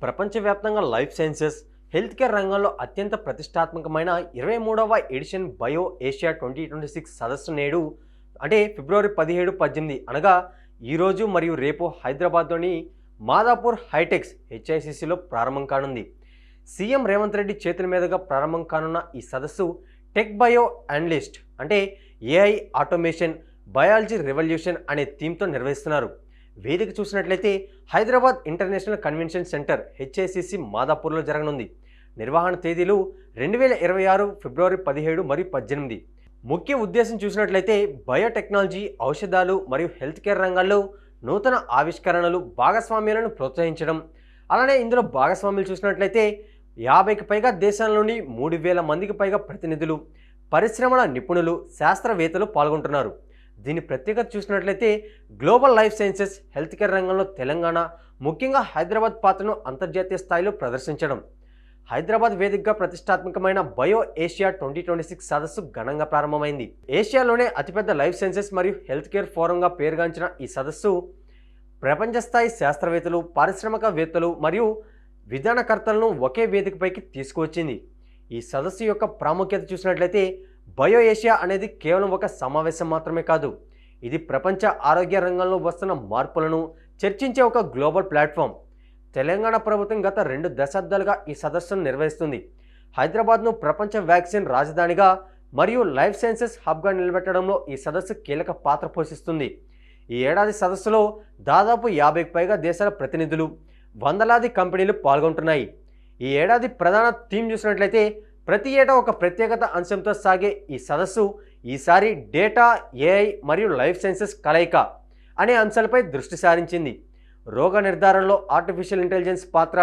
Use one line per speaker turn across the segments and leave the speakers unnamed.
ప్రపంచవ్యాప్తంగా life sciences, health care రంగంలో అత్యంత ప్రతిష్టాత్మకమైన 23వ ఎడిషన్ బయో ఏషియా 2026 సదస్సు నేడు అంటే ఫిబ్రవరి 17, 18 అనగా ఈరోజు మరియు రేపు హైదరాబాద్లోని మాదాపూర్ హైటెక్స్ హెచ్ఐసిసిలో ప్రారంభం కానుంది. సీఎం రేవంత్ రెడ్డి చేతుల మీదుగా ప్రారంభం కానున్న ఈ సదస్సు టెక్ బయో అనలిస్ట్ అంటే ఏఐ ఆటోమేషన్ బయాలజీ రెవల్యూషన్ అనే థీమ్తో నిర్వహిస్తున్నారు. వేదిక చూసినట్లయితే Hyderabad international convention centre HICC మాదాపూర్లో జరగనుంది. నిర్వహణ తేదీలు 2026 ఫిబ్రవరి 17 మరియు 18. ముఖ్య ఉద్దేశం చూసినట్లయితే బయోటెక్నాలజీ, ఔషధాలు మరియు హెల్త్ కేర్ రంగాల్లో నూతన ఆవిష్కరణలు, భాగస్వామ్యాలను ప్రోత్సహించడం. అలానే ఇందులో భాగస్వామ్యులు చూసినట్లయితే 50కి పైగా దేశాల నుండి 3000 మందికి పైగా ప్రతినిధులు, పరిశ్రమల నిపుణులు, శాస్త్రవేత్తలు పాల్గొంటున్నారు. దీని ప్రత్యేకత చూసినట్లయితే global life sciences, health care రంగంలో తెలంగాణ, ముఖ్యంగా హైదరాబాద్ పాత్రను అంతర్జాతీయ స్థాయిలో ప్రదర్శించడం. హైదరాబాద్ వేదికగా ప్రతిష్టాత్మకమైన బయో ఏషియా 2026 సదస్సు ఘనంగా ప్రారంభమైంది. ఏషియాలోనే అతిపెద్ద లైఫ్ సైన్సెస్ మరియు హెల్త్ కేర్ ఫోరంగా పేరుగాంచిన ఈ సదస్సు ప్రపంచ స్థాయి శాస్త్రవేత్తలు, పారిశ్రామికవేత్తలు మరియు విధానకర్తలను ఒకే వేదికపైకి తీసుకువచ్చింది. ఈ సదస్సు యొక్క ప్రాముఖ్యత చూసినట్లయితే బయో ఏషియా అనేది కేవలం ఒక సమావేశం మాత్రమే కాదు, ఇది ప్రపంచ ఆరోగ్య రంగంలో వస్తున్న మార్పులను చర్చించే ఒక గ్లోబల్ ప్లాట్ఫామ్. తెలంగాణ ప్రభుత్వం గత 2 దశాబ్దాలుగా ఈ సదస్సును నిర్వహిస్తుంది. హైదరాబాద్ను ప్రపంచ వ్యాక్సిన్ రాజధానిగా మరియు లైఫ్ సైన్సెస్ హబ్గా నిలబెట్టడంలో ఈ సదస్సు కీలక పాత్ర పోషిస్తుంది. ఈ ఏడాది సదస్సులో దాదాపు 50కి పైగా దేశాల ప్రతినిధులు, వందలాది కంపెనీలు పాల్గొంటున్నాయి. ఈ ఏడాది ప్రధాన థీమ్ చూసినట్లయితే ప్రతి ఏటా ఒక ప్రత్యేకత అంశంతో సాగే ఈ సదస్సు ఈసారి డేటా, ఏఐ మరియు లైఫ్ సైన్సెస్ కలయిక అనే అంశాలపై దృష్టి సారించింది. రోగ నిర్ధారణలో ఆర్టిఫిషియల్ ఇంటెలిజెన్స్ పాత్ర,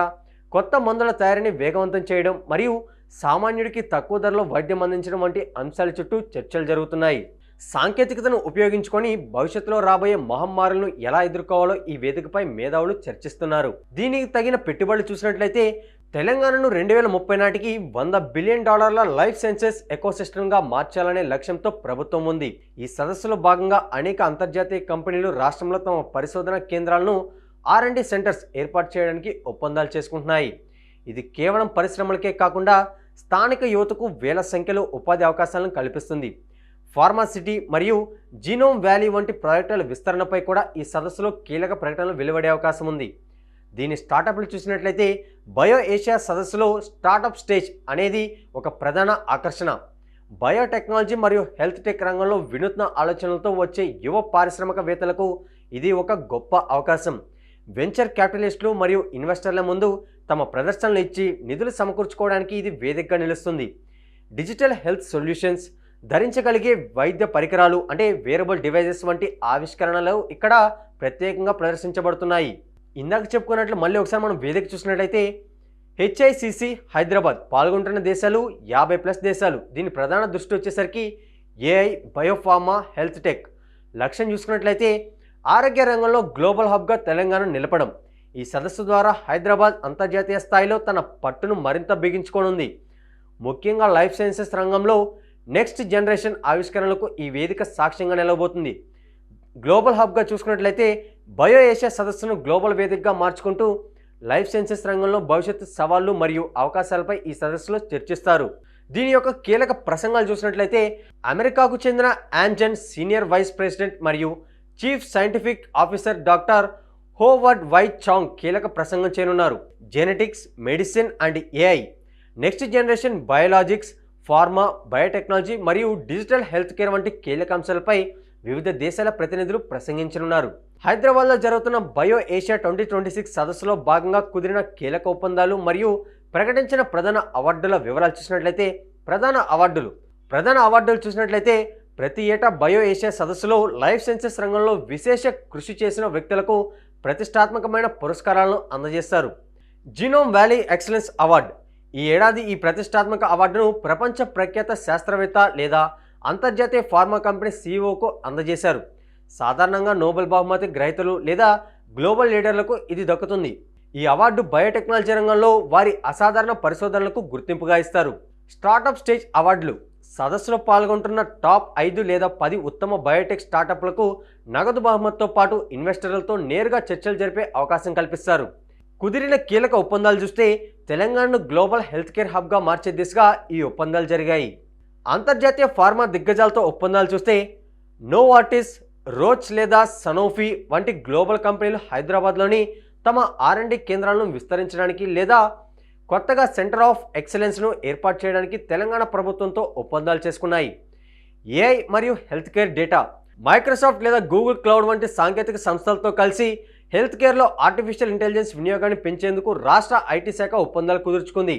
కొత్త మందుల తయారీని వేగవంతం చేయడం మరియు సామాన్యుడికి తక్కువ ధరలో వైద్యం అందించడం వంటి అంశాల చుట్టూ చర్చలు జరుగుతున్నాయి. సాంకేతికతను ఉపయోగించుకొని భవిష్యత్తులో రాబోయే మహమ్మారులను ఎలా ఎదుర్కోవాలో ఈ వేదికపై మేధావులు చర్చిస్తున్నారు. దీనికి తగిన పెట్టుబడులు చూసినట్లయితే తెలంగాణను 2030 నాటికి $100 బిలియన్ లైఫ్ సైన్సెస్ ఎకోసిస్టమ్గా మార్చాలనే లక్ష్యంతో ప్రభుత్వం ఉంది. ఈ సదస్సులో భాగంగా అనేక అంతర్జాతీయ కంపెనీలు రాష్ట్రంలో తమ పరిశోధన కేంద్రాలను R&D సెంటర్స్ ఏర్పాటు చేయడానికి ఒప్పందాలు చేసుకుంటున్నాయి. ఇది కేవలం పరిశ్రమలకే కాకుండా స్థానిక యువతకు వేల సంఖ్యలో ఉపాధి అవకాశాలను కల్పిస్తుంది. ఫార్మాసిటీ మరియు జీనోమ్ వ్యాలీ వంటి ప్రాజెక్టుల విస్తరణపై కూడా ఈ సదస్సులో కీలక ప్రకటనలు వెలువడే అవకాశం ఉంది. దీని స్టార్టప్లు చూసినట్లయితే బయో ఏషియా సదస్సులో స్టార్టప్ స్టేజ్ అనేది ఒక ప్రధాన ఆకర్షణ. బయోటెక్నాలజీ మరియు హెల్త్ టెక్ రంగంలో వినూత్న ఆలోచనలతో వచ్చే యువ పారిశ్రామికవేత్తలకు ఇది ఒక గొప్ప అవకాశం. వెంచర్ క్యాపిటలిస్టులు మరియు ఇన్వెస్టర్ల ముందు తమ ప్రదర్శనలు ఇచ్చి నిధులు సమకూర్చుకోవడానికి ఇది వేదికగా నిలుస్తుంది. డిజిటల్ హెల్త్ సొల్యూషన్స్, ధరించగలిగే వైద్య పరికరాలు అంటే వేరబుల్ డివైజెస్ వంటి ఆవిష్కరణలు ఇక్కడ ప్రత్యేకంగా ప్రదర్శించబడుతున్నాయి. ఇందాక చెప్పుకున్నట్లు మళ్ళీ ఒకసారి మనం వేదిక చూసినట్లయితే హెచ్ఐసిసి హైదరాబాద్ పాల్గొంటున్న దేశాలు 50+ దేశాలు. దీని ప్రధాన దృష్టి వచ్చేసరికి ఏఐ, బయోఫార్మా, హెల్త్ టెక్. లక్ష్యం చూసుకున్నట్లయితే ఆరోగ్య రంగంలో గ్లోబల్ హబ్గా తెలంగాణను నిలపడం. ఈ సదస్సు ద్వారా హైదరాబాద్ అంతర్జాతీయ స్థాయిలో తన పట్టును మరింత బిగించుకోనుంది. ముఖ్యంగా లైఫ్ సైన్సెస్ రంగంలో నెక్స్ట్ జనరేషన్ ఆవిష్కరణలకు ఈ వేదిక సాక్ష్యంగా నిలవబోతుంది. గ్లోబల్ హబ్గా చూసుకున్నట్లయితే బయో ఏషియా సదస్సును గ్లోబల్ వేదికగా మార్చుకుంటూ లైఫ్ సైన్సెస్ రంగంలో భవిష్యత్తు సవాళ్లు మరియు అవకాశాలపై ఈ సదస్సులో చర్చిస్తారు. దీని యొక్క కీలక ప్రసంగాలు చూసినట్లయితే అమెరికాకు చెందిన యాంజన్ సీనియర్ వైస్ ప్రెసిడెంట్ మరియు chief scientific officer doctor Howard Y Chang కీలక ప్రసంగం చేయనున్నారు. Genetics, medicine and AI, next generation biologics, pharma, biotechnology మరియు డిజిటల్ హెల్త్ కేర్ వంటి కీలక అంశాలపై వివిధ దేశాల ప్రతినిధులు ప్రసంగించనున్నారు. హైదరాబాద్లో జరుగుతున్న బయో ఏషియా 2026 సదస్సులో భాగంగా కుదిరిన కీలక ఒప్పందాలు మరియు ప్రకటించిన ప్రధాన అవార్డుల వివరాలు చూసినట్లయితే ప్రధాన అవార్డులు చూసినట్లయితే ప్రతి ఏటా బయో ఏషియా సదస్సులో లైఫ్ సైన్సెస్ రంగంలో విశేష కృషి చేసిన వ్యక్తులకు ప్రతిష్టాత్మకమైన పురస్కారాలను అందజేస్తారు. Genome valley excellence award. ఈ ఏడాది ఈ ప్రతిష్టాత్మక అవార్డును ప్రపంచ ప్రఖ్యాత శాస్త్రవేత్త లేదా అంతర్జాతీయ ఫార్మా కంపెనీ సీఈఓకు అందజేశారు. సాధారణంగా నోబెల్ బహుమతి గ్రహీతలు లేదా గ్లోబల్ లీడర్లకు ఇది దక్కుతుంది. ఈ అవార్డు బయోటెక్నాలజీ రంగంలో వారి అసాధారణ పరిశోధనలకు గుర్తింపుగా ఇస్తారు. స్టార్టప్ స్టేజ్ అవార్డులు. సదస్సులో పాల్గొంటున్న టాప్ 5 లేదా 10 ఉత్తమ బయోటెక్ స్టార్టప్లకు నగదు బహుమతితో పాటు ఇన్వెస్టర్లతో నేరుగా చర్చలు జరిపే అవకాశం కల్పిస్తారు. కుదిరిన కీలక ఒప్పందాలు చూస్తే తెలంగాణను గ్లోబల్ హెల్త్ కేర్ హబ్గా మార్చే దిశగా ఈ ఒప్పందాలు జరిగాయి. అంతర్జాతీయ ఫార్మా దిగ్గజాలతో ఒప్పందాలు చూస్తే నోవార్టిస్, రోచ్ లేదా సనోఫీ వంటి గ్లోబల్ కంపెనీలు హైదరాబాద్లోని తమ R&D కేంద్రాలను విస్తరించడానికి లేదా కొత్తగా సెంటర్ ఆఫ్ ఎక్సలెన్స్ను ఏర్పాటు చేయడానికి తెలంగాణ ప్రభుత్వంతో ఒప్పందాలు చేసుకున్నాయి. AI మరియు హెల్త్ కేర్ డేటా, మైక్రోసాఫ్ట్ లేదా గూగుల్ క్లౌడ్ వంటి సాంకేతిక సంస్థలతో కలిసి హెల్త్ కేర్లో ఆర్టిఫిషియల్ ఇంటెలిజెన్స్ వినియోగాన్ని పెంచేందుకు రాష్ట్ర IT శాఖ ఒప్పందాలు కుదుర్చుకుంది.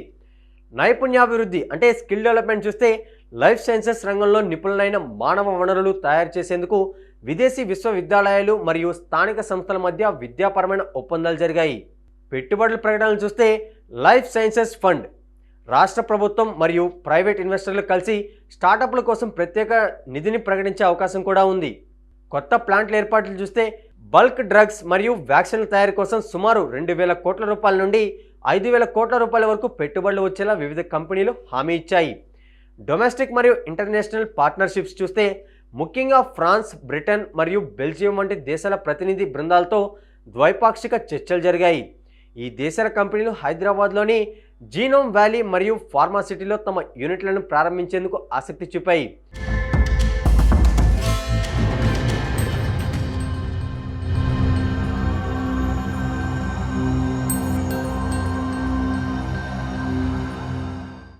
నైపుణ్యాభివృద్ధి అంటే స్కిల్ డెవలప్మెంట్ చూస్తే లైఫ్ సైన్సెస్ రంగంలో నిపుణులైన మానవ వనరులు తయారు చేసేందుకు విదేశీ విశ్వవిద్యాలయాలు మరియు స్థానిక సంస్థల మధ్య విద్యాపరమైన ఒప్పందాలు జరిగాయి. పెట్టుబడుల ప్రకటనలు చూస్తే లైఫ్ సైన్సెస్ ఫండ్, రాష్ట్ర ప్రభుత్వం మరియు ప్రైవేట్ ఇన్వెస్టర్లు కలిసి స్టార్టప్ల కోసం ప్రత్యేక నిధిని ప్రకటించే అవకాశం కూడా ఉంది. కొత్త ప్లాంట్ల ఏర్పాట్లు చూస్తే బల్క్ డ్రగ్స్ మరియు వ్యాక్సిన్ల తయారీ కోసం సుమారు 2,000 కోట్ల రూపాయల నుండి 5,000 కోట్ల రూపాయల వరకు పెట్టుబడులు వచ్చేలా వివిధ కంపెనీలు హామీ ఇచ్చాయి. డొమెస్టిక్ మరియు ఇంటర్నేషనల్ పార్ట్నర్షిప్స్ చూస్తే ముఖ్యంగా ఫ్రాన్స్, బ్రిటన్ మరియు బెల్జియం వంటి దేశాల ప్రతినిధి బృందాలతో ద్వైపాక్షిక చర్చలు జరిగాయి. ఈ దేశాల కంపెనీలు హైదరాబాద్లోని జీనోమ్ వ్యాలీ మరియు ఫార్మా సిటీలో తమ యూనిట్లను ప్రారంభించేందుకు ఆసక్తి చూపాయి.